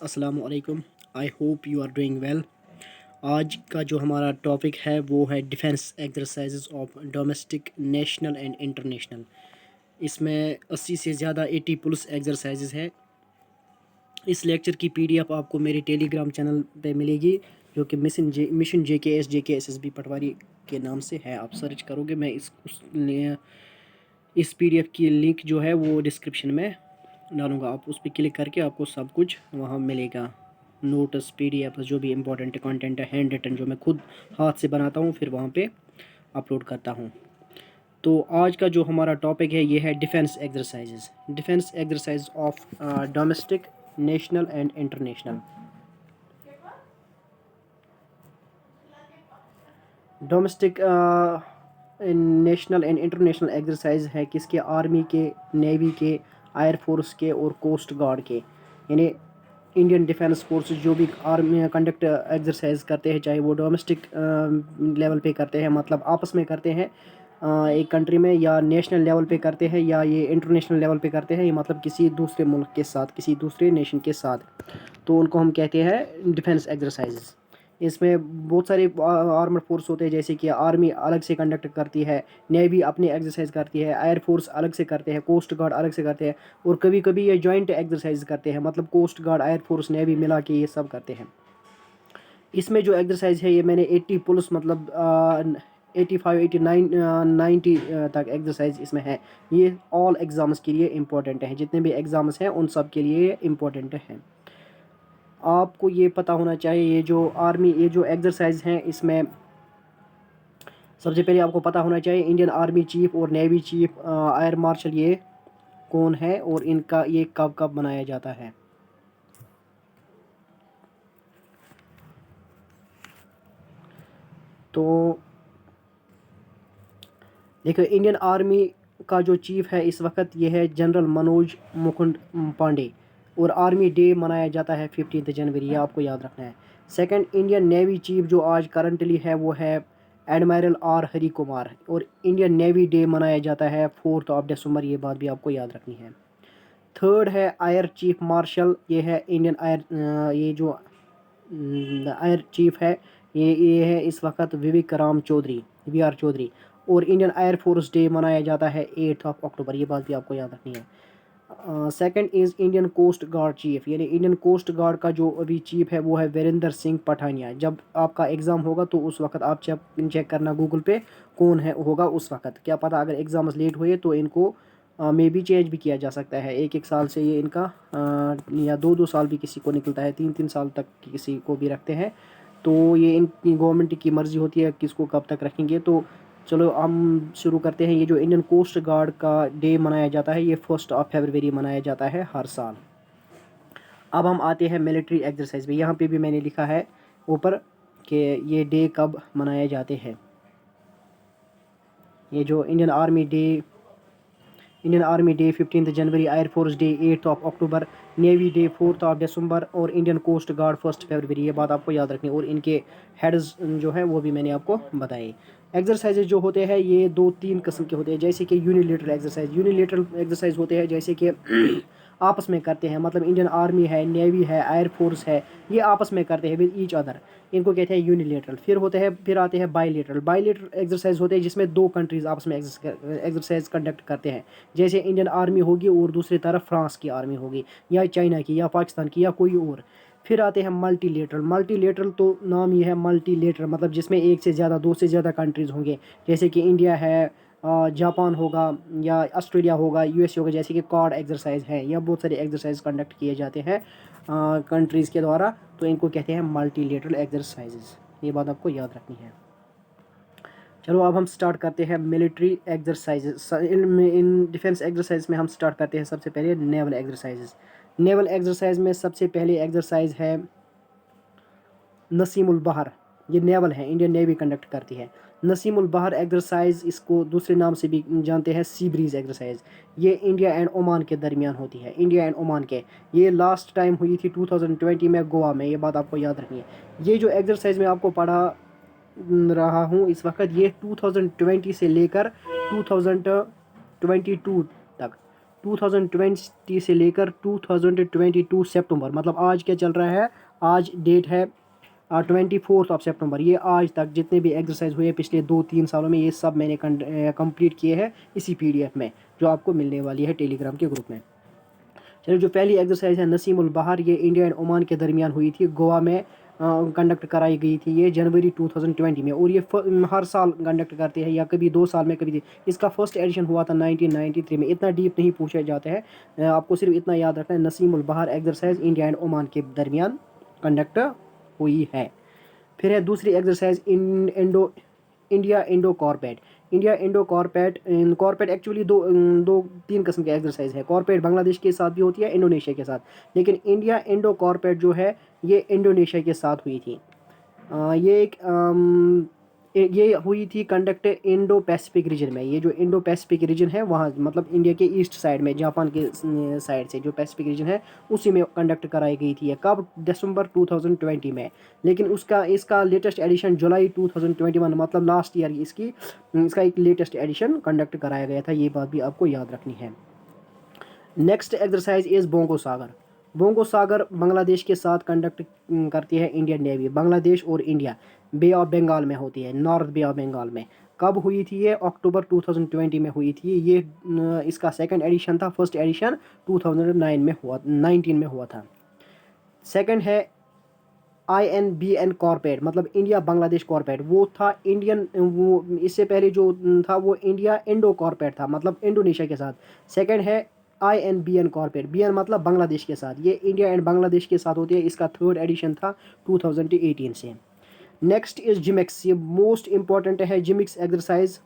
अस्सलाम वालेकुम। I hope you are doing well. आज का जो हमारा टॉपिक है वो है defence exercises of domestic national and international. इसमें 80 से ज़्यादा 80 पुलिस एक्सरसाइजेज है। इस लेक्चर की पीडीएफ आपको मेरे टेलीग्राम चैनल पे मिलेगी, जो कि मिशन JKS पटवारी के नाम से है। आप सर्च करोगे, मैं इस पीडीएफ की लिंक जो है वो डिस्क्रिप्शन में डालूँगा। आप उस पर क्लिक करके आपको सब कुछ वहाँ मिलेगा। नोट्स, पीडीएफ, जो भी इम्पोर्टेंट कंटेंट है, हैंड रिटन, जो मैं खुद हाथ से बनाता हूँ फिर वहाँ पे अपलोड करता हूँ। तो आज का जो हमारा टॉपिक है ये है defence exercise of domestic national and international. Domestic national and international exercise है किसके? आर्मी के, नेवी के, एयर फोर्स के और कोस्ट गार्ड के। यानी इंडियन डिफेंस फोर्सेस जो भी आर्मी कंडक्ट एक्सरसाइज करते हैं, चाहे वो डोमेस्टिक लेवल पे करते हैं, मतलब आपस में करते हैं एक कंट्री में, या नेशनल लेवल पे करते हैं, या ये इंटरनेशनल लेवल पे करते हैं, ये मतलब किसी दूसरे मुल्क के साथ, किसी दूसरे नेशन के साथ, तो उनको हम कहते हैं डिफेंस एक्सरसाइजेस। इसमें बहुत सारे आर्मड फोर्स होते हैं, जैसे कि आर्मी अलग से कंडक्ट करती है, नेवी अपनी एक्सरसाइज करती है, एयर फोर्स अलग से करते हैं, कोस्ट गार्ड अलग से करते हैं, और कभी कभी ये जॉइंट एक्सरसाइज करते हैं, मतलब coast guard, air force, navy मिला के ये सब करते हैं। इसमें जो एक्सरसाइज है ये मैंने 80 प्लस, मतलब 85, 89, 90 तक एक्सरसाइज इसमें है। ये ऑल एग्ज़ाम्स के लिए इम्पोर्टेंट है, जितने भी एग्ज़ाम्स हैं उन सब के लिए इम्पोर्टेंट है। आपको ये पता होना चाहिए, ये जो एक्सरसाइज हैं इसमें सबसे पहले आपको पता होना चाहिए इंडियन आर्मी चीफ और नेवी चीफ, एयर मार्शल, ये कौन है और इनका ये कब कब बनाया जाता है। तो देखो, इंडियन आर्मी का जो चीफ है इस वक्त ये है जनरल मनोज मुकुंद पांडे, और आर्मी डे मनाया जाता है 15 जनवरी, ये आपको याद रखना है। सेकंड, इंडियन नेवी चीफ जो आज करंटली है वो है एडमिरल R हरी कुमार, और इंडियन नेवी डे मनाया जाता है 4 दिसंबर, ये बात भी आपको याद रखनी है। थर्ड है एयर चीफ मार्शल, ये है इंडियन एयर, ये जो एयर चीफ है ये है इस वक्त विवेक राम चौधरी, VR चौधरी, और इंडियन एयर फोर्स डे मनाया जाता है 8 अक्टूबर, ये बात भी आपको याद रखनी है। Second is Indian coast guard chief, यानी इंडियन कोस्ट गार्ड का जो अभी चीफ है वो है वीरेंद्र सिंह पठानिया। जब आपका एग्ज़ाम होगा तो उस वक्त आप चेक करना गूगल पे कौन है होगा उस वक्त, क्या पता अगर एग्ज़ाम्स लेट हुए तो इनको मे भी चेंज भी किया जा सकता है। एक एक साल से ये इनका या 2 2 साल भी किसी को निकलता है, 3 3 साल तक किसी को भी रखते हैं। तो ये इनकी गवर्नमेंट की मर्ज़ी होती है किसको कब तक रखेंगे। तो चलो हम शुरू करते हैं। ये जो इंडियन कोस्ट गार्ड का डे मनाया जाता है ये 1 फरवरी मनाया जाता है हर साल। अब हम आते हैं मिलिट्री एक्सरसाइज में। यहाँ पे भी मैंने लिखा है ऊपर कि ये डे कब मनाए जाते हैं। ये जो इंडियन आर्मी डे 15 जनवरी, एयर फोर्स डे 8 अक्टूबर, नेवी डे 4 दिसंबर, और इंडियन कोस्ट गार्ड 1 फरवरी, ये बात आपको याद रखनी है। और इनके हेड्स जो है वो भी मैंने आपको बताए। एक्सरसाइजेज जो होते हैं ये 2 3 किस्म के होते हैं, जैसे कि यूनिलेटरल एक्सरसाइज होते हैं, जैसे कि आपस में करते हैं, मतलब इंडियन आर्मी है, नेवी है, एयर फोर्स है, ये आपस में करते हैं विद ईच अदर, इनको कहते हैं यूनिलेटरल। फिर आते हैं बाईलेटरल एक्सरसाइज होते हैं जिसमें 2 कंट्रीज़ आपस में एक्सरसाइज कंडक्ट करते हैं, जैसे इंडियन आर्मी होगी और दूसरी तरफ फ्रांस की आर्मी होगी, या चाइना की, या पाकिस्तान की, या कोई और। फिर आते हैं मल्टीलेटरल तो नाम ये है मल्टीलेटरल, मतलब जिसमें एक से ज़्यादा, 2 से ज़्यादा कंट्रीज़ होंगे, जैसे कि इंडिया है, जापान होगा, या ऑस्ट्रेलिया होगा, USA होगा, जैसे कि क्वाड एक्सरसाइज है, या बहुत सारे एक्सरसाइज कंडक्ट किए जाते हैं कंट्रीज़ के द्वारा, तो इनको कहते हैं मल्टीलेटरल एक्सरसाइजेज, ये बात आपको याद रखनी है। चलो अब हम स्टार्ट करते हैं military exercises. In defence exercise में हम स्टार्ट करते हैं सबसे पहले नेवल एक्सरसाइजेज। नेवल एक्सरसाइज में सबसे पहले एक्सरसाइज है नसीमुल बहर, ये नेवल है, इंडियन नेवी कंडक्ट करती है। नसीमुल बहर एक्सरसाइज, इसको दूसरे नाम से भी जानते हैं सी ब्रीज एक्सरसाइज, ये इंडिया एंड ओमान के दरमियान होती है, इंडिया एंड ओमान के। ये लास्ट टाइम हुई थी 2020 में गोवा में, ये बात आपको याद रखनी है। ये जो एक्सरसाइज में आपको पढ़ा रहा हूँ इस वक्त, ये 2020 से लेकर 2022 तक 2020 से लेकर 2022 सितंबर, मतलब आज क्या चल रहा है, आज डेट है 24 सितंबर, ये आज तक जितने भी एक्सरसाइज हुए पिछले 2-3 सालों में, ये सब मैंने कंप्लीट किए हैं इसी PDF में, जो आपको मिलने वाली है टेलीग्राम के ग्रुप में। चलिए, जो पहली एक्सरसाइज है नसीमुल बहार, ये इंडिया एंड ओमान के दरमियान हुई थी, गोवा में कंडक्ट कराई गई थी ये जनवरी 2020 में, और ये हर साल कंडक्ट करते हैं, या कभी 2 साल में कभी। इसका फर्स्ट एडिशन हुआ था 1993 में। इतना डीप नहीं पूछे जाते हैं, आपको सिर्फ इतना याद रखना है, नसीमुल बहार एक्सरसाइज इंडिया एंड ओमान के दरमियान कंडक्ट हुई है। फिर है दूसरी exercise India Indo कॉर्पेट। India Indo कॉर्पेट, कॉर्पेट actually दो तीन किस्म की एक्सरसाइज है। कॉर्पेट बांग्लादेश के साथ भी होती है, इंडोनेशिया के साथ, लेकिन इंडिया इंडो कॉर्पेट जो है ये इंडोनेशिया के साथ हुई थी। ये हुई थी कंडक्ट इंडो पैसिफिक रीजन में। ये जो इंडो पैसिफिक रीजन है वहाँ, मतलब इंडिया के ईस्ट साइड में, जापान के साइड से जो पैसिफिक रीजन है उसी में कंडक्ट कराई गई थी। कब? दिसंबर 2020 में। लेकिन इसका लेटेस्ट एडिशन जुलाई 2021, मतलब लास्ट ईयर इसका एक लेटेस्ट एडिशन कंडक्ट कराया गया था। ये बात भी आपको याद रखनी है। Next exercise is Bongo Sagar. Bongo Sagar Bangladesh के साथ कंडक्ट करती है इंडियन नेवी। बांग्लादेश और इंडिया बे ऑफ बंगाल में होती है, नॉर्थ बे ऑफ बंगाल में। कब हुई थी ये? अक्टूबर 2020 में हुई थी ये। इसका सेकंड एडिशन था, फर्स्ट एडिशन 19 में हुआ था। सेकंड है INBN कॉर्पेट, मतलब इंडिया बांग्लादेश कॉर्पेट, वो था इंडियन, वो इससे पहले जो था वो इंडिया इंडो कॉर्पेट था, मतलब इंडोनेशिया के साथ। सेकंड है INBN कॉर्पेट, BN मतलब बांग्लादेश के साथ, ये इंडिया एंड बांग्लादेश के साथ होती है। इसका थर्ड एडिशन था 2018 से। नेक्स्ट इज जिमिक्स, ये मोस्ट इंपॉर्टेंट है जिमिक्स एक्सरसाइज,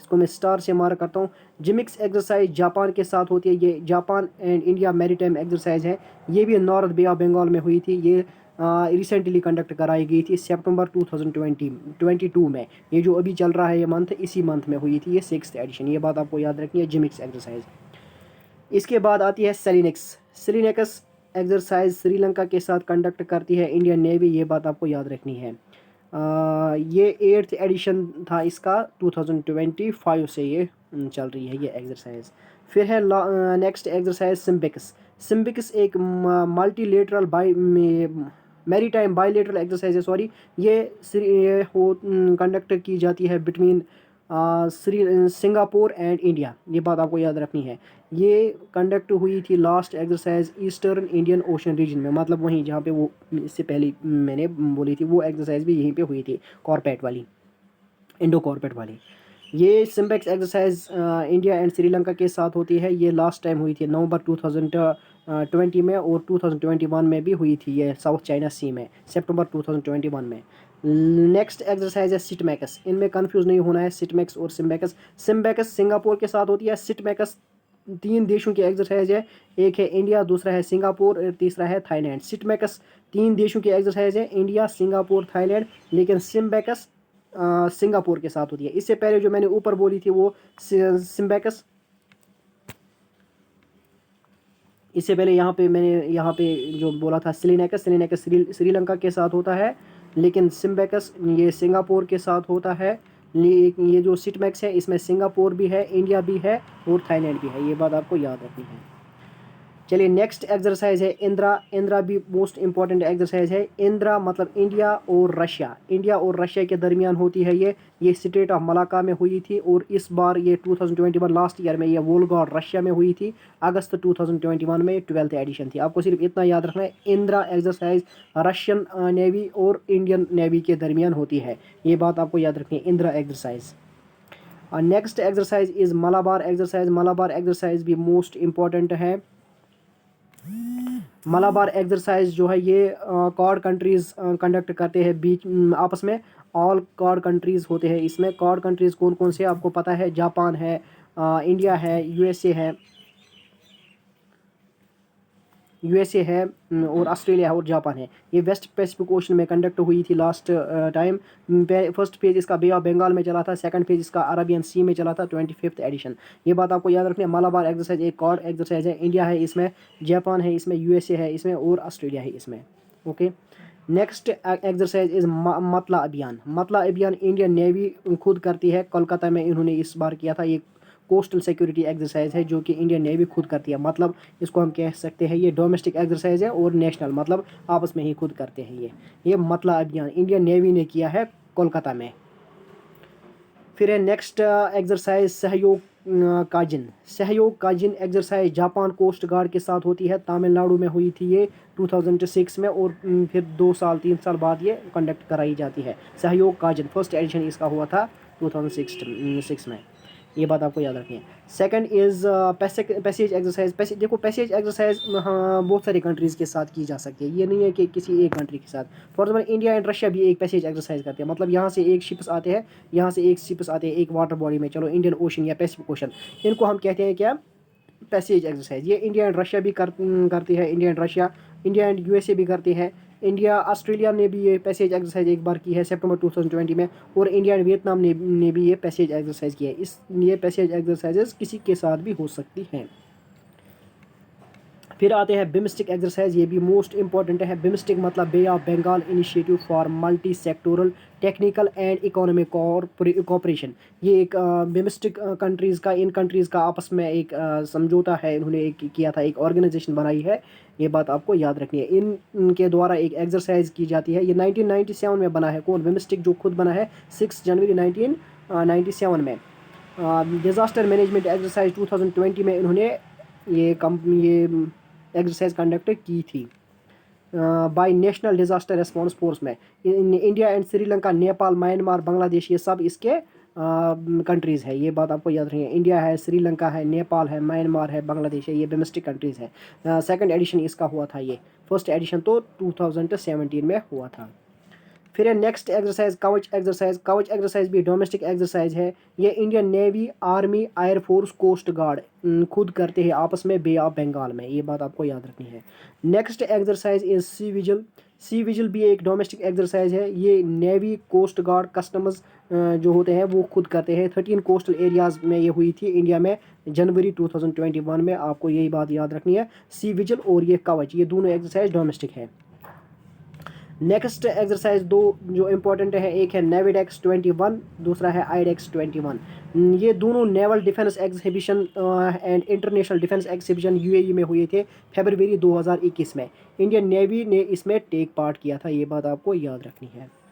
इसको मैं स्टार से मार्क करता हूँ। जिमिक्स एक्सरसाइज जापान के साथ होती है, ये Japan and India maritime exercise है। ये भी नॉर्थ बे ऑफ बंगाल में हुई थी। ये रिसेंटली कंडक्ट कराई गई थी सितंबर 2022 में। ये जो अभी चल रहा है ये मंथ, इसी मंथ में हुई थी ये 6th एडिशन। ये बात आपको याद रखनी है, जिमिक्स एक्सरसाइज। इसके बाद आती है सेलिनेक्स। सेलिनेक्स एक्सरसाइज श्रीलंका के साथ कंडक्ट करती है इंडियन नेवी। ये बात आपको याद रखनी है। ये 8th एडिशन था इसका, 2025 से ये चल रही है ये एक्सरसाइज। फिर है नेक्स्ट एक्सरसाइज सिम्बिक्स। सिम्बिक्स एक मल्टीलेटरल मैरीटाइम बायलेटरल एक्सरसाइज है, सॉरी। ये कंडक्ट की जाती है बिटवीन सिंगापुर एंड इंडिया। ये बात आपको याद रखनी है। ये कंडक्ट हुई थी last exercise eastern Indian ocean region में, मतलब वहीं जहाँ पे वो इससे पहले मैंने बोली थी, वो एक्सरसाइज भी यहीं पे हुई थी, कॉर्पेट वाली, इंडो कॉर्पेट वाली। ये SIMBEX exercise India and Sri Lanka के साथ होती है। ये लास्ट टाइम हुई थी नवंबर 2020 में, और 2021 में भी हुई थी ये साउथ चाइना सी में, सितंबर 2021 में। नेक्स्ट एक्सरसाइज है सिटमैक्स। इनमें कंफ्यूज नहीं होना है, सिटमैक्स और सिम्बैक्स। सिम्बैक्स सिंगापुर के साथ होती है, सिटमैक्स 3 देशों की एक्सरसाइज है। एक है इंडिया, दूसरा है सिंगापुर और तीसरा है थाईलैंड। सिटमैक्स 3 देशों की एक्सरसाइज है, इंडिया, सिंगापुर, थाईलैंड, लेकिन सिम्बैक्स सिंगापुर के साथ होती है। इससे पहले जो मैंने ऊपर बोली थी वो सिम्बैक्स, इससे पहले यहाँ पे जो बोला था सिलिनेकस श्रीलंका के साथ होता है, लेकिन सिम्बैक्स ये सिंगापुर के साथ होता है। लेकिन ये जो सिटमैक्स है इसमें सिंगापुर भी है, इंडिया भी है और थाईलैंड भी है। ये बात आपको याद रखनी है। चलिए, नेक्स्ट एक्सरसाइज है इंदिरा। इंदिरा भी मोस्ट इंपॉर्टेंट एक्सरसाइज है। इंदिरा मतलब इंडिया और रशिया के दरमियान होती है ये स्टेट ऑफ मलाका में हुई थी, और इस बार ये 2021 लास्ट ईयर में ये वोल्गोग्राड रशिया में हुई थी। अगस्त 2021 में 12th एडिशन थी। आपको सिर्फ इतना याद रखना है, इंदिरा एक्सरसाइज रशियन नेवी और इंडियन नेवी के दरमियान होती है। ये बात आपको याद रखनी है, Indira exercise. Next exercise is Malabar exercise. Malabar exercise भी मोस्ट इंपॉर्टेंट है। मलाबार एक्सरसाइज जो है ये क्वाड कंट्रीज़ कंडक्ट करते हैं बीच आपस में। ऑल क्वाड कंट्रीज़ होते हैं इसमें। क्वाड कंट्रीज़ कौन कौन से आपको पता है? जापान है, इंडिया है, यूएसए है और ऑस्ट्रेलिया है और जापान है। ये वेस्ट पैसिफिक ओशन में कंडक्ट हुई थी लास्ट टाइम। फर्स्ट फेज इसका बे ऑफ बंगाल में चला था, सेकंड फेज इसका अरबियन सी में चला था, 25th एडिशन। ये बात आपको याद रखनी है। मलाबार एक्सरसाइज एक क्वाड एक्सरसाइज है। इंडिया है इसमें, जापान है इसमें, यूएसए है इसमें और ऑस्ट्रेलिया है इसमें। ओके, नेक्स्ट एक्सरसाइज इज़ मतला अभियान। मतला अभियान इंडियन नेवी खुद करती है। कोलकाता में इन्होंने इस बार किया था। ये कोस्टल सिक्योरिटी एक्सरसाइज है जो कि इंडियन नेवी खुद करती है। मतलब इसको हम कह सकते हैं ये डोमेस्टिक एक्सरसाइज है और नेशनल मतलब आपस में ही खुद करते हैं। ये मतला अभियान इंडियन नेवी ने किया है कोलकाता में। फिर है next exercise Sahyog Kaijin. Sahyog Kaijin exercise Japan coast guard के साथ होती है। तमिलनाडु में हुई थी ये 2006 में और फिर 2-3 साल बाद ये कंडक्ट कराई जाती है। सहयोग काजिन फर्स्ट एडिशन इसका हुआ था 2006 में। ये बात आपको याद रखनी है। Second is passage exercise. देखो पैसेज एक्सरसाइज हाँ बहुत सारी कंट्रीज़ के साथ की जा सकती है, ये नहीं है कि किसी एक कंट्री के साथ। For example India and Russia भी एक पैसेज एक्सरसाइज करते हैं। मतलब यहाँ से एक शिप्स आते हैं, यहाँ से एक शिप्स आते हैं एक वाटर बॉडी में, चलो इंडियन ओशन या पैसिफिक ओशन, इनको हम कहते हैं क्या, पैसेज एक्सरसाइज। ये इंडिया एंड रशिया भी करती है, India and Russia, India and USA भी करते हैं। इंडिया ऑस्ट्रेलिया ने भी ये पैसेज एक्सरसाइज एक बार की है सितंबर 2020 में, और इंडिया एंड वियतनाम ने भी ये पैसेज एक्सरसाइज की है। ये पैसेज एक्सरसाइजेस किसी के साथ भी हो सकती हैं। फिर आते हैं बिम्स्टिक एक्सरसाइज, ये भी मोस्ट इंपॉर्टेंट है। बिम्स्टिक मतलब bay of Bengal initiative for multi sectoral technical and economic cooperation. ये एक बिम्स्टिक कंट्रीज़ का, इन कंट्रीज़ का आपस में एक समझौता है, इन्होंने एक किया था, एक ऑर्गेनाइजेशन बनाई है। ये बात आपको याद रखनी है। इनके द्वारा एक एक्सरसाइज की जाती है। ये 1997 में बना है। कौन? बिम्स्टिक जो खुद बना है 6 जनवरी 1997 में। डिज़ास्टर मैनेजमेंट एक्सरसाइज 2020 में इन्होंने ये एक्सरसाइज कंडक्ट की थी by national disaster response force में। India and Sri Lanka, Nepal, Myanmar, Bangladesh, ये सब इसके कंट्रीज़ है। ये बात आपको याद रखनी है। इंडिया है, श्रीलंका है, नेपाल है, म्यांमार है, बांग्लादेश है, ये डोमेस्टिक कंट्रीज़ है। सेकंड एडिशन इसका हुआ था। ये फर्स्ट एडिशन तो 2017 में हुआ था। फिर है next exercise Kavach exercise. Kavach exercise भी डोमेस्टिक एक्सरसाइज है। ये Indian navy, army, air force, coast guard खुद करते हैं आपस में बे ऑफ बंगाल में। ये बात आपको याद रखनी है। Next exercise is sea vigil. Sea vigil भी एक डोमेस्टिक एक्सरसाइज है। ये नेवी, कोस्ट गार्ड, कस्टम्स जो होते हैं वो खुद करते हैं। 13 कोस्टल एरियाज़ में ये हुई थी इंडिया में जनवरी 2021 में। आपको यही बात याद रखनी है। सी विजिल और ये कवच, ये दोनों एक्सरसाइज डोमेस्टिक है। नेक्स्ट एक्सरसाइज दो जो इम्पोर्टेंट है, एक है नेविडेक्स 21, दूसरा है आईडेक्स 21। ये दोनों naval defence exhibition and international defence exhibition UAE में हुए थे फरवरी 2021 में। इंडियन नेवी ने इसमें टेक पार्ट किया था। ये बात आपको याद रखनी है।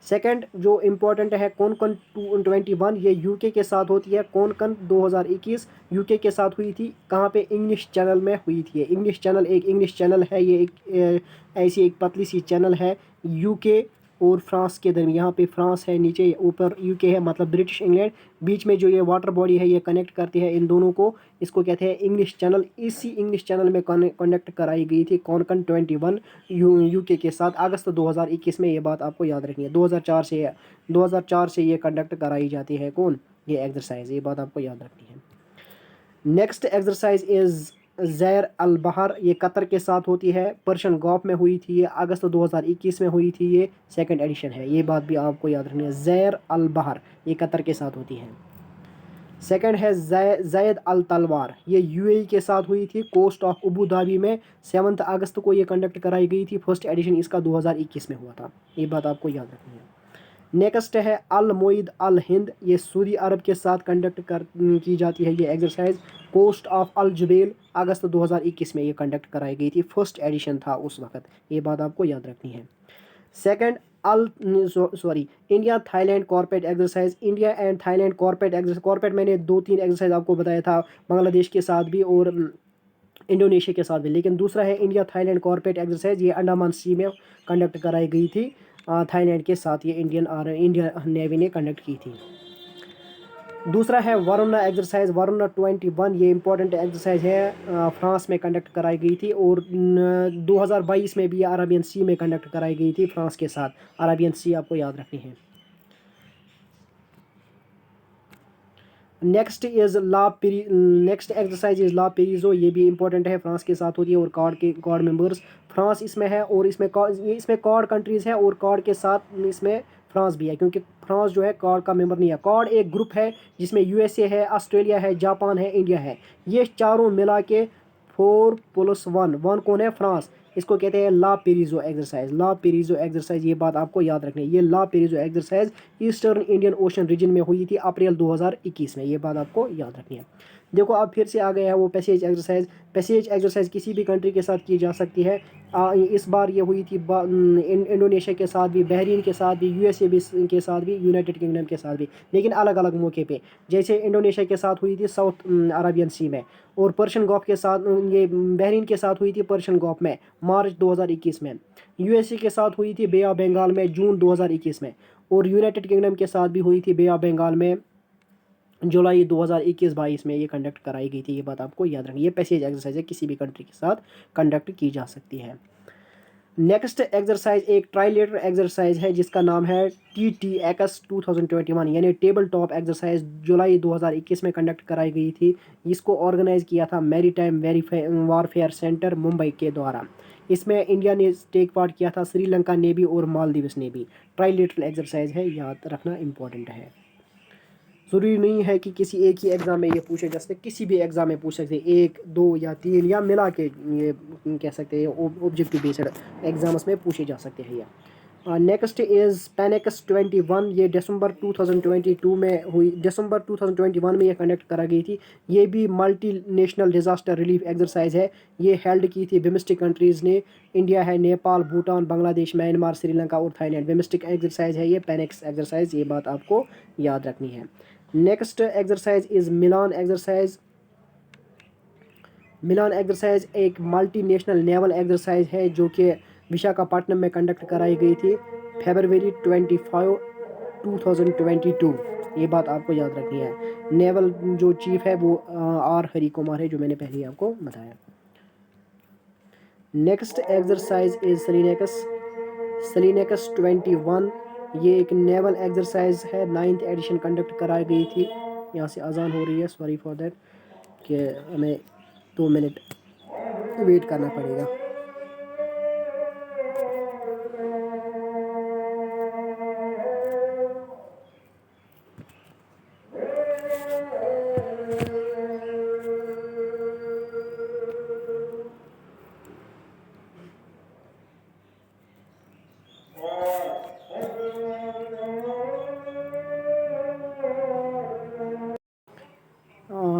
सेकंड जो इम्पोर्टेंट है कोनकन 21, ये यूके के साथ होती है। कोनकन 2021 यूके के साथ हुई थी। कहाँ पे? इंग्लिश चैनल में हुई थी। इंग्लिश चैनल है। ये एक ऐसी एक पतली सी चैनल है यूके और फ्रांस के दरमियान। यहाँ पे फ्रांस है, नीचे ऊपर यूके है, मतलब ब्रिटिश इंग्लैंड। बीच में जो ये वाटर बॉडी है ये कनेक्ट करती है इन दोनों को, इसको कहते हैं इंग्लिश चैनल। इसी इंग्लिश चैनल में कंडक्ट कराई गई थी कोनकन 21 यूके के साथ अगस्त 2021 में। ये बात आपको याद रखनी है। 2004 से ये कंडक्ट कराई जाती है। कौन? ये एक्सरसाइज। ये बात आपको याद रखनी है। नेक्स्ट एक्सरसाइज इज़ ज़ैर अल बहर। ये कतर के साथ होती है, पर्शियन गल्फ में हुई थी। ये अगस्त 2021 में हुई थी। ये सेकंड एडिशन है। ये बात भी आपको याद रखनी है। ज़ैर अल बहर ये कतर के साथ होती है। सेकंड है ज़ैद अल तलवार। ये यूएई के साथ हुई थी कोस्ट ऑफ अबू धाबी में। 7 अगस्त को ये कंडक्ट कराई गई थी। फर्स्ट एडिशन इसका 2021 में हुआ था। ये बात आपको याद रखनी है। नेक्स्ट है अल मोइद अल हिंद। ये सऊदी अरब के साथ कंडक्ट की जाती है ये exercise. Coast of Al Jubail अगस्त 2021 में ये कंडक्ट कराई गई थी। फर्स्ट एडिशन था उस वक्त। ये बात आपको याद रखनी है। Second India Thailand corporate exercise. India and Thailand corporate exercise. Corporate मैंने 2-3 एक्सरसाइज आपको बताया था, बांग्लादेश के साथ भी और इंडोनेशिया के साथ भी। लेकिन दूसरा है इंडिया थाईलैंड कॉर्पोरेट एक्सरसाइज। ये अंडमान सी में कंडक्ट कराई गई थी थाईलैंड के साथ। ये इंडियन नेवी ने कंडक्ट की थी। दूसरा है वरुणा एक्सरसाइज। वरुणा 21 ये इंपॉर्टेंट एक्सरसाइज है, फ्रांस में कंडक्ट कराई गई थी। और 2022 में भी अरेबियन सी में कंडक्ट कराई गई थी फ्रांस के साथ। अरेबियन सी आपको याद रखनी है। नेक्स्ट एक्सरसाइज इज़ ला पेरिज़ो। ये भी इंपॉर्टेंट है, फ्रांस के साथ होती है। और कॉर्ड मेंबर्स फ्रांस इसमें है, और इसमें कॉर्ड कंट्रीज़ है, और कॉर्ड के साथ इसमें फ्रांस भी है, क्योंकि फ्रांस जो है कॉर्ड का मेंबर नहीं है। कॉर्ड एक ग्रुप है जिसमें यूएसए है, ऑस्ट्रेलिया है, जापान है, इंडिया है। ये चारों मिला के 4+1 कौन है? फ्रांस। इसको कहते हैं ला पेरिजो एक्सरसाइज। ला पेरिजो एक्सरसाइज, ये बात आपको याद रखनी है। ये La Perouse exercise eastern Indian ocean region में हुई थी अप्रैल 2021 में। ये बात आपको याद रखनी है। देखो अब फिर से आ गया है वो पैसेज एक्सरसाइज। पैसेज एक्सरसाइज किसी भी कंट्री के साथ की जा सकती है। इस बार ये हुई थी इंडोनेशिया के साथ भी, बहरीन के साथ भी, यूएसए भी के साथ भी, यूनाइटेड किंगडम के साथ भी, लेकिन अलग अलग मौके पे। जैसे इंडोनेशिया के साथ हुई थी साउथ अरबियन सी में, और पर्शियन गल्फ के साथ, ये बहरीन के साथ हुई थी पर्शियन गल्फ में मार्च 2021 में। यूएसए के साथ हुई थी बे ऑफ बंगाल में जून 2021 में, और यूनाइटेड किंगडम के साथ भी हुई थी बे ऑफ बंगाल में जुलाई 2021-22 में ये कंडक्ट कराई गई थी। ये बात आपको याद रखनी है। ये पैसेज एक्सरसाइज है, किसी भी कंट्री के साथ कंडक्ट की जा सकती है। नेक्स्ट एक्सरसाइज एक ट्राइलेटरल एक्सरसाइज है जिसका नाम है TTX 2021, यानी टेबल टॉप एक्सरसाइज, जुलाई 2021 में कंडक्ट कराई गई थी। इसको ऑर्गेनाइज किया था मैरीटाइम वारफेयर सेंटर मुंबई के द्वारा। इसमें इंडिया ने टेक पार्ट किया था, श्रीलंका नेवी और मालदीव्स ने भी। ट्राइलेटरल एक्सरसाइज है, याद रखना इंपॉर्टेंट है। ज़रूरी नहीं है कि किसी एक ही एग्ज़ाम में ये पूछे जा सकते, किसी भी एग्ज़ाम में पूछ सकते, 1, 2 या 3 या मिला के ये कह सकते हैं ऑब्जेक्टिव बेस्ड एग्ज़ाम्स में पूछे जा सकते हैं। ये नेक्स्ट इज़ पैनेक्स 21। ये दिसंबर 2022 में हुई, दिसंबर 2021 में ये कंडक्ट करा गई थी। ये भी multi national disaster relief exercise है। ये हेल्ड की थी बिम्स्टिक कंट्रीज़ ने। इंडिया है, नेपाल, भूटान, बांग्लादेश, म्यांमार, श्रीलंका और थाईलैंड। बिम्स्टिक एक्सरसाइज है ये पैनेक्स एक्सरसाइज, ये बात आपको याद रखनी है। Next exercise is Milan exercise. Milan exercise एक मल्टी नेशनल नेवल एक्सरसाइज है जो कि विशाखापट्टनम में कंडक्ट कराई गई थी फरवरी 25, 2022। ये बात आपको याद रखनी है। नेवल जो चीफ है वो R हरी कुमार है, जो मैंने पहले ही आपको बताया। Next exercise is SLINEX 21। ये एक नेवल एक्सरसाइज है, 9th एडिशन कंडक्ट कराई गई थी। यहाँ से अजान हो रही है, सॉरी फॉर दैट, कि हमें 2 मिनट वेट करना पड़ेगा।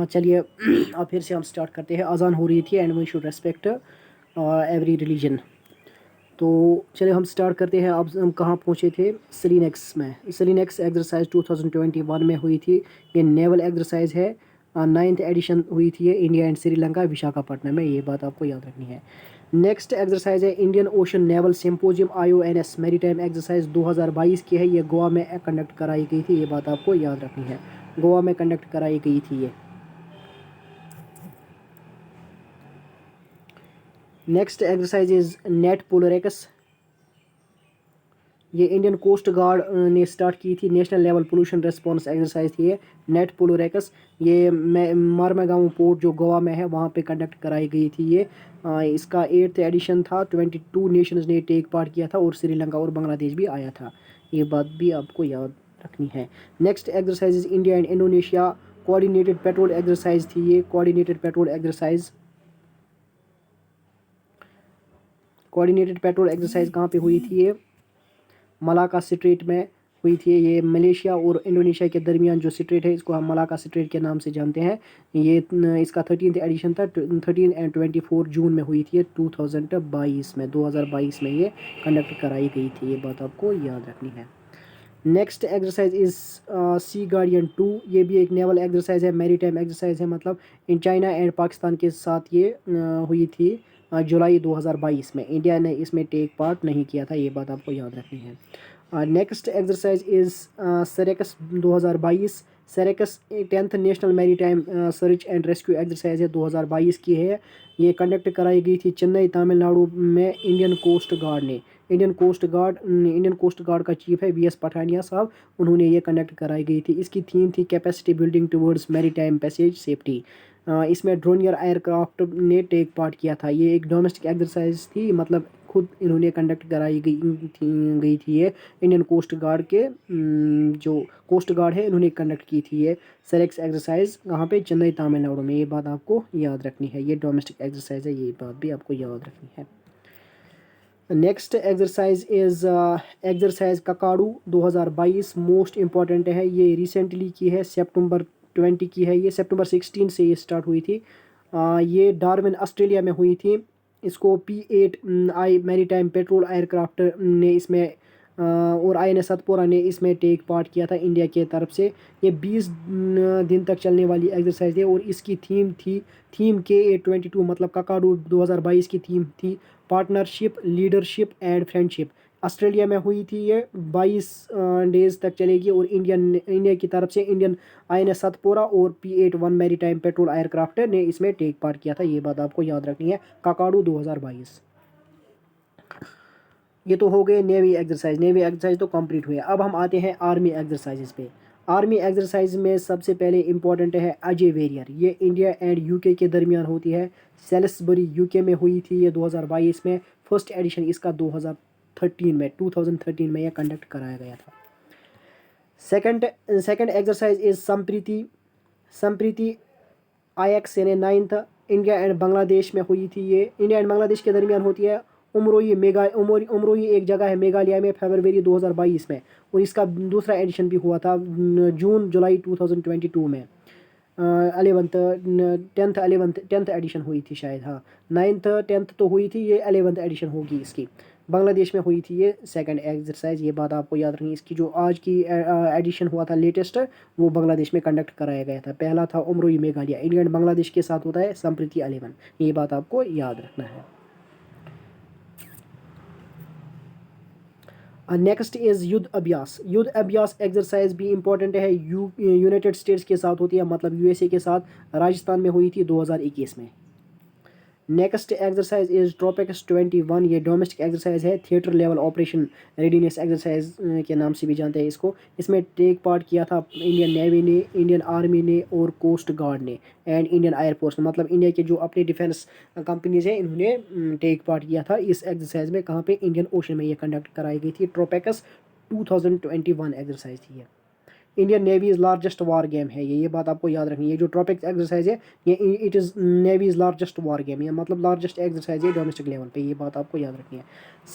चलिए अब फिर से हम स्टार्ट करते हैं। अजान हो रही थी and we should respect every religion. तो चलिए हम स्टार्ट करते हैं। अब हम कहाँ पहुँचे थे? सेलिनेक्स में। सेलिनेक्स एक्सरसाइज 2021 में हुई थी। ये नेवल एक्सरसाइज है, 9th एडिशन हुई थी ये इंडिया एंड श्रीलंका विशाखापट्टनम में। ये बात आपको याद रखनी है। नेक्स्ट एक्सरसाइज है Indian ocean naval symposium IONS maritime exercise 2022 की है। ये गोवा में कंडक्ट कराई गई थी। ये बात आपको याद रखनी है, गोवा में कंडक्ट कराई गई थी ये। Next exercise is NATPOLREX. ये इंडियन कोस्ट गार्ड ने स्टार्ट की थी, national level pollution response exercise थी ये, नेट पोलरिक्स। ये मारमेगांव पोर्ट जो गोवा में है वहाँ पे कंडक्ट कराई गई थी ये। इसका 8th एडिशन था, 22 नेशंस ने टेक पार्ट किया था और श्रीलंका और बांग्लादेश भी आया था। ये बात भी आपको याद रखनी है। Next exercise is India and Indonesia coordinated petrol exercise थी ये। Coordinated petrol exercise, coordinated petrol exercise कहाँ पे हुई थी? ये मलाका स्ट्रेट में हुई थी। ये मलेशिया और इंडोनेशिया के दरमियान जो स्ट्रेट है इसको हम मलाका स्ट्रेट के नाम से जानते हैं। ये इसका 13th एडिशन था, 13 एंड 24 जून में हुई थी ये 2022 में ये कंडक्ट कराई गई थी। ये बात आपको याद रखनी है। Next exercise is sea guardian 2। ये भी एक नेवल एक्सरसाइज है, मैरीटाइम एक्सरसाइज है, मतलब इन चाइना एंड पाकिस्तान के साथ ये हुई थी जुलाई 2022 में। इंडिया ने इसमें टेक पार्ट नहीं किया था। ये बात आपको याद रखनी है। Next exercise is SAREX 2022। SAREX 10th national maritime search and rescue exercise है, 2022 की है। ये कंडक्ट कराई गई थी चेन्नई तमिलनाडु में इंडियन कोस्ट गार्ड ने। इंडियन कोस्ट गार्ड का चीफ है VS पठानिया साहब, उन्होंने ये कंडक्ट कराई गई थी। इसकी थीम थी capacity building towards maritime passage safety. इसमें ड्रोनियर एयरक्राफ्ट ने टेक पार्ट किया था। ये एक डोमेस्टिक एक्सरसाइज थी, मतलब खुद इन्होंने कंडक्ट कराई गई थी ये। इंडियन कोस्ट गार्ड के जो कोस्ट गार्ड है इन्होंने कंडक्ट की थी ये सेरेक्स एक्सरसाइज। कहाँ पे? चेन्नई तमिलनाडु में। ये बात आपको याद रखनी है। ये डोमेस्टिक एक्सरसाइज है, ये बात भी आपको याद रखनी है। Next exercise is exercise Kakadu 2022 most important है। ये रिसेंटली की है, सितंबर 20 की है, ये सितंबर 16 से ये स्टार्ट हुई थी। ये डार्विन ऑस्ट्रेलिया में हुई थी। इसको P8 I marry time petrol aircraft ने इसमें और INS सतपुरा ने इसमें टेक पार्ट किया था इंडिया के तरफ से। ये 20 दिन तक चलने वाली एक्सरसाइज है और इसकी थीम KA22 मतलब ककाडू 2022 की थीम थी partnership, leadership and friendship. Australia में हुई थी ये, 22 डेज तक चलेगी और इंडिया की तरफ से इंडियन INS सतपुरा और P81 Mary time petrol aircraft ने इसमें टेक पार्ट किया था। ये बात आपको याद रखनी है, ककाडू 2022। ये तो हो गए नेवी एक्सरसाइज तो कंप्लीट हुए। अब हम आते हैं आर्मी एक्सरसाइजेस पे। आर्मी एक्सरसाइज में सबसे पहले इंपॉर्टेंट है अजय वेरियर। ये इंडिया एंड यूके के दरमियान होती है। सेलिसबरी यूके में हुई थी ये 2022 में। फर्स्ट एडिशन इसका 2013 में यह कंडक्ट कराया गया था। Second exercise is Sampriti IX यानी 9th इंडिया एंड बांग्लादेश में हुई थी। ये इंडिया एंड बांग्लादेश के दरमियान होती है। उमरोई एक जगह है मेघालय में, फरवरी 2022 में। और इसका दूसरा एडिशन भी हुआ था जून जुलाई 2022 में। 10th एडिशन हुई थी शायद, हाँ 9th 10th तो हुई थी, ये 11th एडिशन होगी इसकी। बांग्लादेश में हुई थी ये सेकंड एक्सरसाइज। ये बात आपको याद रखनी है। इसकी जो आज की एडिशन हुआ था लेटेस्ट, वो बांग्लादेश में कंडक्ट कराया गया था। पहला था उमरोई मेघालय। इंडिया एंड बांग्लादेश के साथ होता है संप्रीति 11। ये बात आपको याद रखना है। नेक्स्ट इज़ युद्ध अभ्यास एक्सरसाइज भी इंपॉर्टेंट है। यूनाइटेड स्टेट्स के साथ होती है, मतलब USA के साथ। राजस्थान में हुई थी 2021 में। Next exercise is TROPEX 21। ये डोमेस्टिक एक्सरसाइज है, theatre level operation readiness exercise के नाम से भी जानते हैं इसको। इसमें टेक पार्ट किया था इंडियन नेवी ने, इंडियन आर्मी ने और कोस्ट गार्ड ने एंड इंडियन एयरफोर्स ने। मतलब इंडिया के जो अपने डिफेंस कंपनीज हैं इन्होंने टेक पार्ट किया था इस एक्सरसाइज में। कहाँ पे? इंडियन ओशन में ये कंडक्ट कराई गई थी। ट्रोपेक्स 2021 एक्सरसाइज थी ये। Indian navy's largest war game है ये बात आपको याद रखनी है। ये जो ट्रॉपिक एक्सरसाइज है ये it is navy's largest war game, ये मतलब लार्जेस्ट एक्सरसाइज है डोमेस्टिक लेवल पे। ये बात आपको याद रखनी है।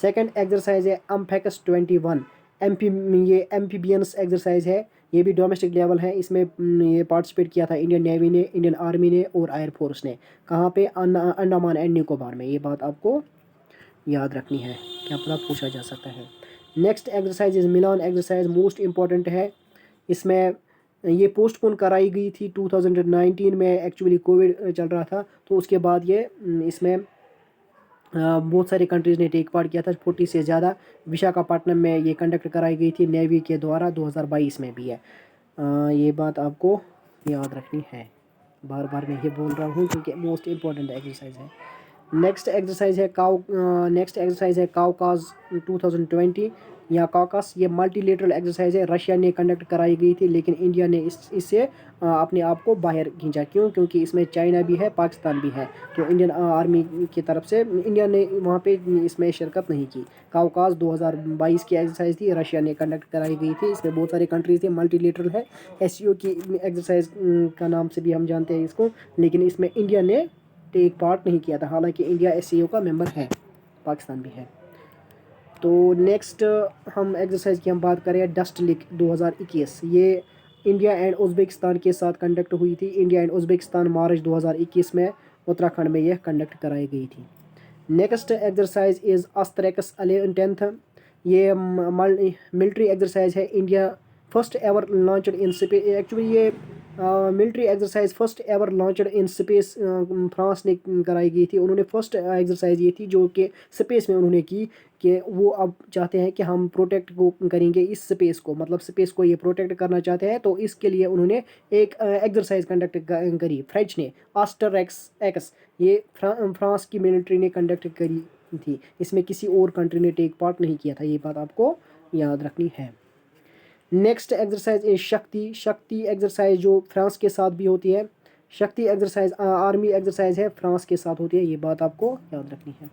सेकंड एक्सरसाइज है अम्फेक्स 21 ये एम्फीबियंस एक्सरसाइज है। ये भी डोमेस्टिक लेवल है। इसमें ये पार्टिसिपेट किया था इंडियन नेवी ने, इंडियन आर्मी ने और एयरफोर्स ने। कहाँ पे? अंडमान एंड निकोबार में। ये बात आपको याद रखनी है, क्या पता पूछा जा सकता है। Next exercise is Milan exercise, most important है। इसमें ये पोस्टपोन कराई गई थी 2019 में, एक्चुअली कोविड चल रहा था। तो उसके बाद ये इसमें बहुत सारे कंट्रीज़ ने टेक पार्ट किया था, 40 से ज़्यादा। विशाखापट्टनम में ये कंडक्ट कराई गई थी नेवी के द्वारा, 2022 में भी है। ये बात आपको याद रखनी है, बार बार मैं ये बोल रहा हूँ क्योंकि मोस्ट इम्पॉर्टेंट एक्सरसाइज है। नेक्स्ट एक्सरसाइज है काउकाज 2020 या काकस। ये मल्टीलेटरल एक्सरसाइज है, रशिया ने कंडक्ट कराई गई थी लेकिन इंडिया ने इससे अपने आप को बाहर खींचा। क्यों? क्योंकि इसमें चाइना भी है, पाकिस्तान भी है। तो इंडियन आर्मी की तरफ से इंडिया ने वहाँ पे इसमें शिरकत नहीं की। काउकाज 2022 की एक्सरसाइज थी, रशिया ने कंडक्ट कराई गई थी। इसमें बहुत सारे कंट्रीज थे, मल्टीलेटरल है। SCO की एक्सरसाइज का नाम से भी हम जानते हैं इसको, लेकिन इसमें इंडिया ने टेक पार्ट नहीं किया था, हालांकि इंडिया SCO का मेंबर है, पाकिस्तान भी है। तो नेक्स्ट हम एक्सरसाइज की हम बात करें डस्ट लिक 2021। ये इंडिया एंड उज़्बेकिस्तान के साथ कंडक्ट हुई थी। इंडिया एंड उज़्बेकिस्तान मार्च 2021 में उत्तराखंड में यह कंडक्ट कराई गई थी। Next exercise is AsterX 10th। ये मिलिट्री एक्सरसाइज है। India first ever launched in space. Actually ये military exercise first ever launched in space France ने कराई गई थी। उन्होंने फर्स्ट एक्सरसाइज ये थी जो कि स्पेस में उन्होंने की, कि वो अब चाहते हैं कि हम प्रोटेक्ट को करेंगे इस स्पेस को, मतलब स्पेस को ये प्रोटेक्ट करना चाहते हैं। तो इसके लिए उन्होंने एक एक्सरसाइज कंडक्ट करी फ्रेंच ने, आस्टर एक्स। ये फ्रांस की मिलिट्री ने कंडक्ट करी थी। इसमें किसी और कंट्री ने टेक पार्ट नहीं किया था। ये बात आपको याद रखनी है। नेक्स्ट एक्सरसाइज इज शक्ति एक्सरसाइज जो फ्रांस के साथ भी होती है। शक्ति एक्सरसाइज आर्मी एक्सरसाइज है, फ्रांस के साथ होती है। ये बात आपको याद रखनी है।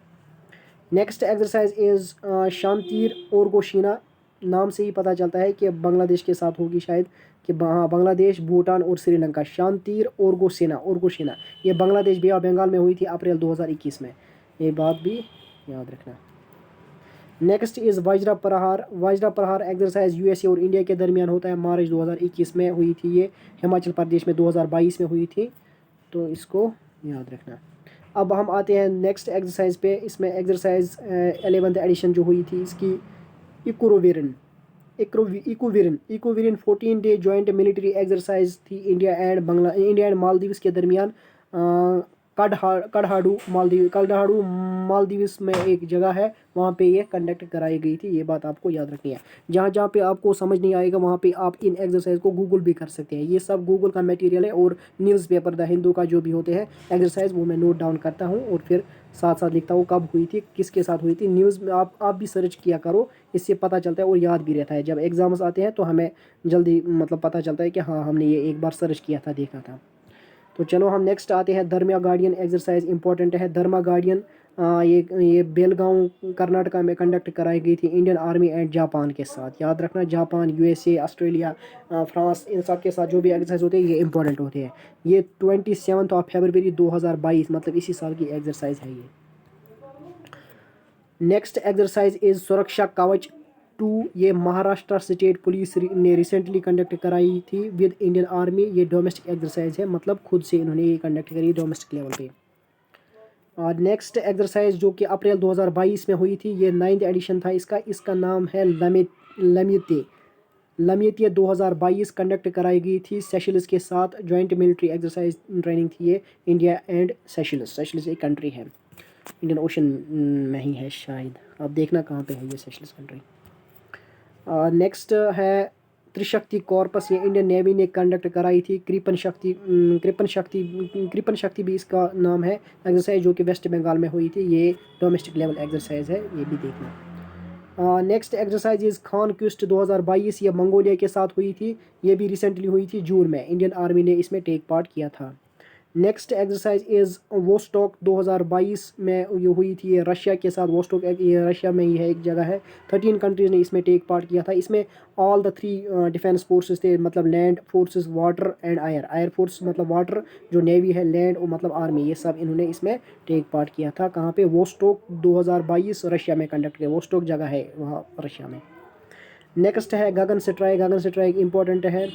नेक्स्ट एक्सरसाइज इज़ शांतिर ओरगोशिना। नाम से ही पता चलता है कि बांग्लादेश के साथ होगी शायद, कि हाँ बांग्लादेश, भूटान और श्रीलंका। शांतिर ओरगोशिना ये बांग्लादेश बे ऑफ बंगाल में हुई थी अप्रैल 2021 में। ये बात भी याद रखना। नेक्स्ट इज़ वज्र प्रहार। वज्र प्रहार एक्सरसाइज यूएसए और इंडिया के दरमियान होता है। मार्च 2021 में हुई थी ये। हिमाचल प्रदेश में 2022 में हुई थी, तो इसको याद रखना। अब हम आते हैं नेक्स्ट एक्सरसाइज पे। इसमें एक्सरसाइज 11th एडिशन जो हुई थी इसकी इक्रोविरन इकोविरन 14 डे जॉइंट मिलिट्री एक्सरसाइज थी इंडिया एंड मालदीव्स के दरमियान। कड़हाड़ू मालदीव्स में एक जगह है, वहाँ पे ये कंडक्ट कराई गई थी। ये बात आपको याद रखनी है। जहाँ जहाँ पे आपको समझ नहीं आएगा वहाँ पे आप इन एक्सरसाइज को गूगल भी कर सकते हैं। ये सब गूगल का मटेरियल है, और न्यूज़पेपर द हिंदू का जो भी होते हैं एक्सरसाइज वो मैं नोट डाउन करता हूँ और फिर साथ साथ लिखता हूँ कब हुई थी, किसके साथ हुई थी। न्यूज़ में आप भी सर्च किया करो, इससे पता चलता है और याद भी रहता है। जब एग्ज़ाम्स आते हैं तो हमें जल्दी मतलब पता चलता है कि हाँ हमने ये एक बार सर्च किया था, देखा था। तो चलो हम नेक्स्ट आते हैं। धर्मा गार्डियन एक्सरसाइज इंपॉर्टेंट है। धर्मा गार्डियन ये बेलगांव कर्नाटका में कंडक्ट कराई गई थी इंडियन आर्मी एंड जापान के साथ। याद रखना, जापान, यूएसए, ऑस्ट्रेलिया, फ्रांस, इन सब के साथ जो भी एक्सरसाइज होते हैं ये इंपॉर्टेंट होते हैं। ये 27 फरवरी 2022 मतलब इसी साल की एक्सरसाइज है ये। नेक्स्ट एक्सरसाइज इज सुरक्षा कवच 2। ये महाराष्ट्र स्टेट पुलिस ने रिसेंटली कंडक्ट कराई थी विद इंडियन आर्मी। ये डोमेस्टिक एक्सरसाइज है, मतलब खुद से इन्होंने ये कंडक्ट करी डोमेस्टिक लेवल पे। और नेक्स्ट एक्सरसाइज जो कि अप्रैल 2022 में हुई थी, ये 9th एडिशन था इसका नाम है लमिते लमिते 2022 कंडक्ट कराई गई थी सेशल्स के साथ। जॉइंट मिलिट्री एक्सरसाइज ट्रेनिंग थी ये इंडिया एंड सेशल्स एक कंट्री है, इंडियन ओशन में ही है शायद। अब देखना कहाँ पे है ये सेशल्स कंट्री। नेक्स्ट है त्रिशक्ति कॉर्पस। ये इंडियन नेवी ने कंडक्ट कराई थी। कृपन शक्ति भी इसका नाम है एक्सरसाइज, जो कि वेस्ट बंगाल में हुई थी। ये डोमेस्टिक लेवल एक्सरसाइज है, ये भी देखना। Next exercise is Khaan Quest 2022। ये मंगोलिया के साथ हुई थी। ये भी रिसेंटली हुई थी जून में। इंडियन आर्मी ने इसमें टेक पार्ट किया था। नेक्स्ट एक्सरसाइज इज़ वोस्टॉक 2022 में ये हुई थी। ये रशिया के साथ वोस्टॉक ये रशिया में ही है, एक जगह है। 13 कंट्रीज़ ने इसमें टेक पार्ट किया था। इसमें ऑल द 3 डिफेंस फोर्सेस थे, मतलब land forces, water and air force मतलब वाटर जो नेवी है, लैंड और मतलब आर्मी, ये सब इन्होंने इसमें टेक पार्ट किया था। कहाँ पे? वोस्टॉक 2022 रशिया में कंडक्ट किया। वोस्टॉक जगह है वहाँ रशिया में। नेक्स्ट है गगन स्ट्राइक इंपॉर्टेंट है।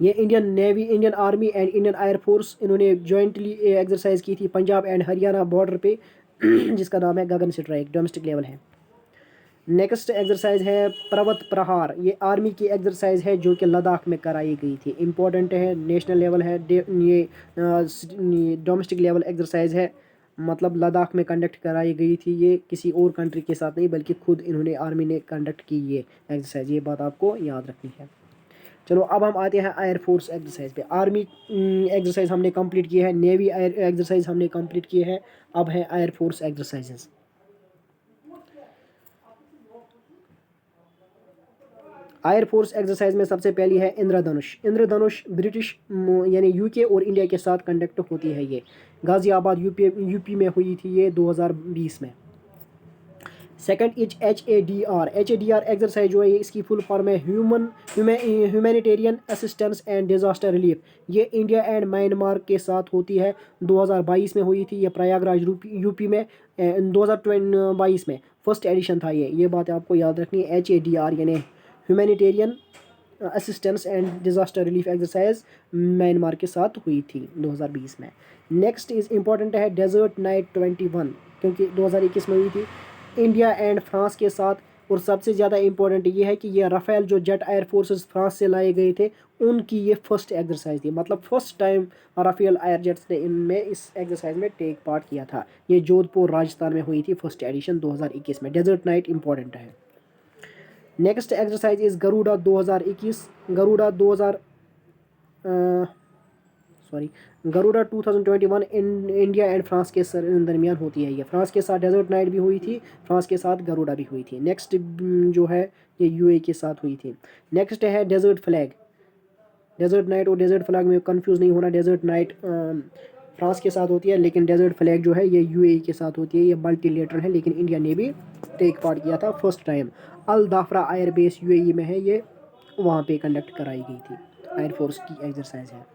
ये Indian navy, Indian army and Indian air force इन्होंने जॉइंटली एक्सरसाइज की थी पंजाब एंड हरियाणा बॉर्डर पे जिसका नाम है गगन स्ट्राइक, डोमेस्टिक लेवल है। नेक्स्ट एक्सरसाइज है पर्वत प्रहार। ये आर्मी की एक्सरसाइज है जो कि लद्दाख में कराई गई थी। इंपॉर्टेंट है, नेशनल लेवल है, ये डोमेस्टिक लेवल एक्सरसाइज है, मतलब लद्दाख में कंडक्ट कराई गई थी। ये किसी और कंट्री के साथ नहीं बल्कि खुद इन्होंने आर्मी ने कंडक्ट की ये एक्सरसाइज। ये बात आपको याद रखनी है। चलो अब हम आते हैं एयरफोर्स एक्सरसाइज पे। आर्मी एक्सरसाइज हमने कंप्लीट की है, नेवी एक्सरसाइज हमने कंप्लीट की है, अब है एयरफोर्स एक्सरसाइजेस। एयरफोर्स एक्सरसाइज में सबसे पहली है इंद्रधनुष ब्रिटिश यानी यूके और इंडिया के साथ कंडक्ट होती है। ये गाजियाबाद यूपी में हुई थी ये 2020 में। सेकंड इज HADR एक्सरसाइज जो है इसकी फुल फॉर्म है humanitarian assistance and disaster relief. ये इंडिया एंड म्यांमार के साथ होती है। 2022 में हुई थी ये प्रयागराज यूपी में। 2022 में फर्स्ट एडिशन था ये बात आपको याद रखनी है। HADR यानी humanitarian assistance and disaster relief exercise Myanmar के साथ हुई थी 2020 में। नेक्स्ट इज इम्पॉर्टेंट है डेजर्ट नाइट 21, क्योंकि 2021 में हुई थी इंडिया एंड फ्रांस के साथ। और सबसे ज़्यादा इंपॉर्टेंट ये है कि ये राफेल जो जेट एयर फोर्सेस फ्रांस से लाए गए थे उनकी ये फर्स्ट एक्सरसाइज थी, मतलब first time Rafale air jets ने इनमें इस एक्सरसाइज में टेक पार्ट किया था। ये जोधपुर राजस्थान में हुई थी फर्स्ट एडिशन 2021 में। डेजर्ट नाइट इंपॉर्टेंट है। Next exercise is Garuda 2021। Garuda 2021 India and France के दरमियान होती है। ये फ्रांस के साथ डेजर्ट नाइट भी हुई थी, फ्रांस के साथ गरुड़ा भी हुई थी। नेक्स्ट जो है ये यूएई के साथ हुई थी। नेक्स्ट है डेजर्ट फ्लैग। डेजर्ट नाइट और डेजर्ट फ्लैग में कंफ्यूज नहीं होना। डेजर्ट नाइट फ्रांस के साथ होती है, लेकिन डेजर्ट फ्लैग जो है ये यूएई के साथ होती है। ये मल्टीलेटरल है, लेकिन इंडिया ने भी टेक पार्ट किया था फर्स्ट टाइम। अल दाफरा एयरबेस यूएई में है, ये वहाँ पे कंडक्ट कराई गई थी। एयरफोर्स की एक्सरसाइज है।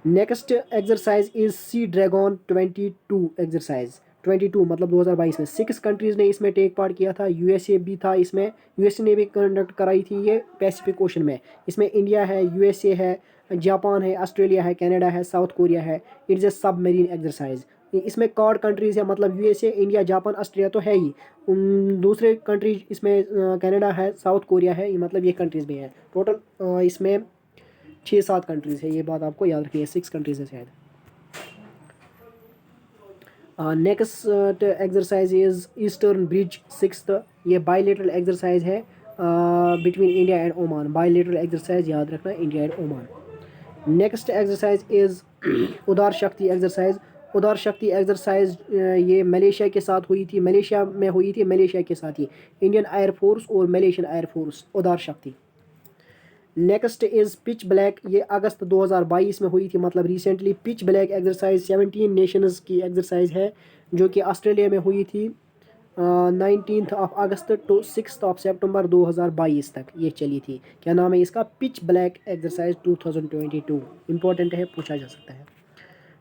Next exercise is sea dragon 22 exercise. 2022 मतलब 2022 में 6 कंट्रीज़ ने इसमें टेक पार्ट किया था। यूएसए भी था इसमें, यूएसए ने भी कंडक्ट कराई थी ये पैसिफिक ओशन में। इसमें इंडिया है, यूएसए है, जापान है, ऑस्ट्रेलिया है, कनाडा है, साउथ कोरिया है। It is a submarine exercise. इसमें कॉड कंट्रीज़ है, मतलब यूएसए, इंडिया, जापान, ऑस्ट्रेलिया तो है ही। दूसरे कंट्रीज इसमें कनाडा है, साउथ कोरिया है, ये मतलब ये कंट्रीज़ भी हैं। टोटल इसमें 6-7 कंट्रीज़ है, ये बात आपको याद रखनी है। 6 कंट्रीज़ है शायद। Next exercise is eastern bridge 6th। ये बायलेटरल एक्सरसाइज है between India and Oman. Bilateral exercise याद रखना, India and Oman. Next exercise is उदार शक्ति एक्सरसाइज। उदार शक्ति एक्सरसाइज ये मलेशिया के साथ हुई थी, मलेशिया में हुई थी, मलेशिया के साथ ही इंडियन एयरफोर्स और मलेशियन एयरफोर्स। उदार शक्ति। Next is pitch black. ये अगस्त 2022 में हुई थी, मतलब recently. Pitch black exercise 17 Nations की एक्सरसाइज है जो कि ऑस्ट्रेलिया में हुई थी 19 अगस्त टू 6 सितंबर 2022 तक ये चली थी। क्या नाम है इसका? Pitch black exercise 2022। इंपॉर्टेंट है, पूछा जा सकता है।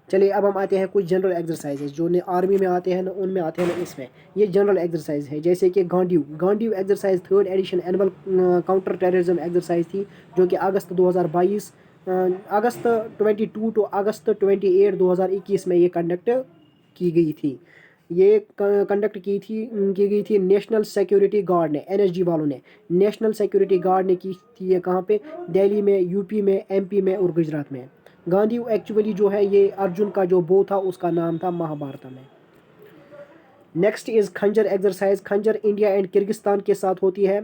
चलिए अब हम आते हैं कुछ जनरल एक्सरसाइजेज जो ने आर्मी में आते हैं ना उनमें आते हैं ना इसमें। ये जनरल एक्सरसाइज है, जैसे कि Gandiv. Gandiv exercise 3rd edition annual counter terrorism exercise थी जो कि अगस्त 2022 अगस्त 22 टू अगस्त 28 2021 में ये कंडक्ट की गई थी। ये कंडक्ट की गई थी नेशनल सिक्योरिटी गार्ड ने, एनएसजी वालों ने। नेशनल सिक्योरिटी गार्ड ने की थी ये कहाँ पे? दिल्ली में, यूपी में, एमपी में और गुजरात में। गांधी एक्चुअली जो है ये अर्जुन का जो बो था उसका नाम था महाभारत में। नेक्स्ट इज़ खंजर एक्सरसाइज। खंजर इंडिया एंड किर्गिस्तान के साथ होती है।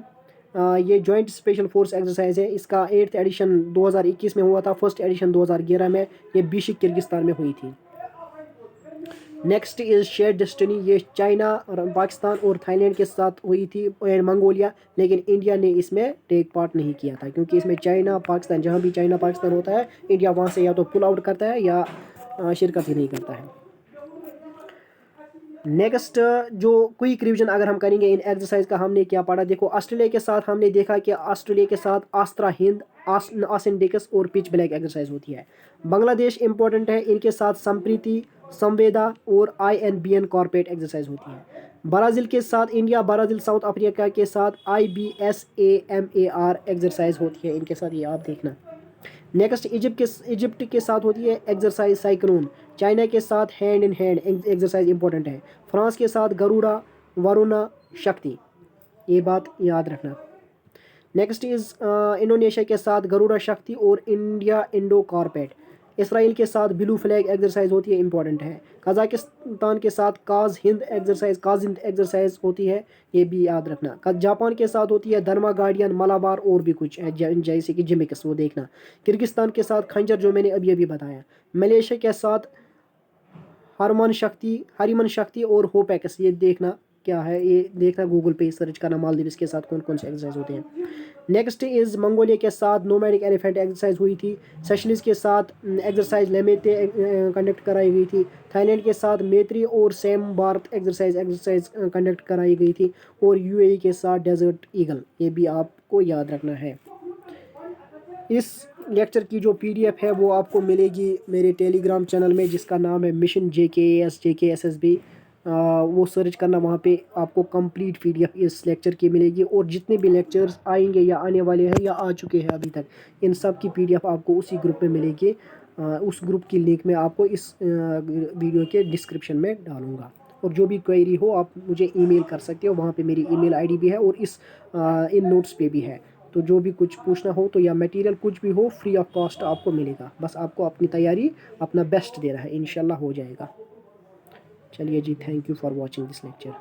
ये जॉइंट स्पेशल फोर्स एक्सरसाइज है। इसका 8th एडिशन 2021 में हुआ था, 1st एडिशन 2011 में। ये बिशिक किर्गिस्तान में हुई थी। Next is share destiny. ये चाइना और पाकिस्तान और थाईलैंड के साथ हुई थी एंड मंगोलिया, लेकिन इंडिया ने इसमें टेक पार्ट नहीं किया था क्योंकि इसमें चाइना पाकिस्तान, जहाँ भी चाइना पाकिस्तान होता है इंडिया वहाँ से या तो पुल आउट करता है या शिरकत ही नहीं करता है। नेक्स्ट जो क्विक रिवीजन अगर हम करेंगे इन एक्सरसाइज का, हमने क्या पढ़ा? देखो, ऑस्ट्रेलिया के साथ हमने देखा कि ऑस्ट्रेलिया के साथ आस्त्रा हिंद, आसिंडिकस और पिच ब्लैक एक्सरसाइज होती है। बांग्लादेश इंपॉर्टेंट है, इनके साथ संप्रीति, संवेदा और INBN कॉर्पोरेट एक्सरसाइज होती है। ब्राज़ील के साथ इंडिया, ब्राज़ील साउथ अफ्रीका के साथ IBSAMAR एक्सरसाइज होती है इनके साथ, ये आप देखना। नेक्स्ट इजिप्ट के साथ होती है एक्सरसाइज साइक्लोन। चाइना के साथ hand in hand exercise important है। फ्रांस के साथ गरुड़ा, वरुणा, शक्ति, ये बात याद रखना। नेक्स्ट इज़ इंडोनेशिया के साथ गरुड़ा शक्ति और इंडिया इंडो कॉर्पेट। इसराइल के साथ ब्लू फ्लैग एक्सरसाइज होती है, इंपॉर्टेंट है। कजाकिस्तान के साथ काज हिंद एक्सरसाइज होती है, ये भी याद रखना। जापान के साथ होती है धर्मा गार्डियन, मलाबार और भी कुछ है जैसे कि जिमिक्स, वो देखना। किर्गिस्तान के साथ खंजर जो मैंने अभी अभी बताया। मलेशिया के साथ हरिमन शक्ति और होपेक्स, ये देखना क्या है, ये देखना गूगल पे सर्च करना मालदीव के साथ कौन कौन से एक्सरसाइज होते हैं। नेक्स्ट इज़ मंगोलिया के साथ नोमैडिक एलिफेंट एक्सरसाइज हुई थी। सेशलिस के साथ एक्सरसाइज लेमेते कंडक्ट कराई गई थी। थाईलैंड के साथ मैत्री और सैम भारत एक्सरसाइज कंडक्ट कराई गई थी। और UAE के साथ डेजर्ट ईगल, ये भी आपको याद रखना है। इस लेक्चर की जो PDF है वो आपको मिलेगी मेरे टेलीग्राम चैनल में जिसका नाम है मिशन JKAS JKSSB। वो सर्च करना, वहाँ पे आपको कंप्लीट PDF इस लेक्चर की मिलेगी। और जितने भी लेक्चर्स आएंगे या आने वाले हैं या आ चुके हैं अभी तक, इन सब की PDF आपको उसी ग्रुप में मिलेगी। उस ग्रुप की लिंक मैं आपको इस वीडियो के डिस्क्रिप्शन में डालूँगा। और जो भी क्वेरी हो आप मुझे ईमेल कर सकते हो, वहाँ पे मेरी ईमेल ID भी है और इन नोट्स पे भी है। तो जो भी कुछ पूछना हो तो या मटेरियल कुछ भी हो, फ्री ऑफ कॉस्ट आपको मिलेगा। बस आपको अपनी तैयारी, अपना बेस्ट देना है, इंशाल्लाह हो जाएगा। चलिए जी, thank you for watching this lecture.